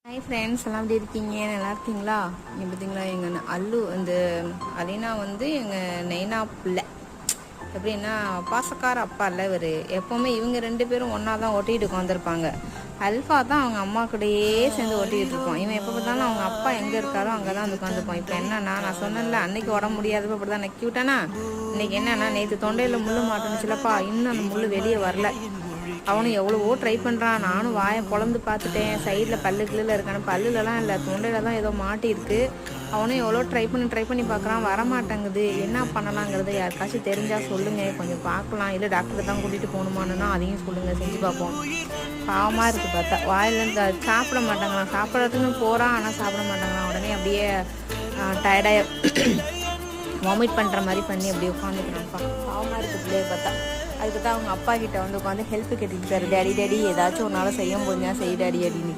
Hi friends, எல்லாம் எப்படி இருக்கீங்க? நல்லா இருக்கீங்களா? நீங்கள் பார்த்தீங்களா, எங்கள் அல்லு இந்த அலினா வந்து எங்கள் நெய்னா பிள்ளை. எப்படின்னா பாசக்கார அப்பா இல்லை இவர். எப்போவுமே இவங்க ரெண்டு பேரும் ஒன்றா தான் ஒட்டிகிட்டு உட்காந்துருப்பாங்க. அல்ஃபா தான் அவங்க அம்மா கூடயே சேர்ந்து ஒட்டிக்கிட்டு இருப்போம். இவன் எப்போ பார்த்தாலும் அவங்க அப்பா எங்கே இருக்காரோ அங்கே தான் வந்து உட்காந்துருப்போம். இப்போ என்னன்னா, நான் சொன்னேன்ல அன்னைக்கு உடம்பு முடியாதப்போ அப்படி தான் நக்கி விட்டானா. இன்னைக்கு என்னன்னா, நேற்று தொண்டையில் முள் மாட்டுனுச்சுலப்பா, இன்னும் அந்த முள் வெளியே வரல. அவனும் எவ்வளவோ ட்ரை பண்ணுறான். நானும் வாயை பொழந்து பார்த்துட்டேன். சைடில் பல்லு கிள்ளில் இருக்கானு, பல்லுலலாம் இல்லை, தொண்டையில் தான் ஏதோ மாட்டியிருக்கு. அவனும் எவ்வளோ ட்ரை பண்ணி பார்க்குறான், வரமாட்டேங்குது. என்ன பண்ணலாங்கிறது யாருக்காச்சும் தெரிஞ்சால் சொல்லுங்கள், கொஞ்சம் பார்க்கலாம். இல்லை டாக்டர் தான் கூட்டிகிட்டு போகணுமானுன்னா அதையும் சொல்லுங்கள், செஞ்சு பார்ப்போம். பாவமாக இருக்குது பார்த்தா. வாயிலேருந்து சாப்பிட மாட்டாங்களாம். சாப்பிட்றதுன்னு போகிறான், ஆனால் சாப்பிட மாட்டாங்களாம். உடனே அப்படியே டயர்டாக வாமிட் பண்ணுற மாதிரி பண்ணி அப்படியே உட்காந்துக்கிறான்ப்பா. பாவமாக இருக்குது பிள்ளைய பார்த்தா. அதுக்கு தான் அவங்க அப்பா கிட்ட வந்து உட்காந்து ஹெல்ப் கேட்டுக்கிட்டாரு. டேடி ஏதாச்சும் ஒரு நாள் செய்ய முடிஞ்சா செய் டேடி அப்படின்னு.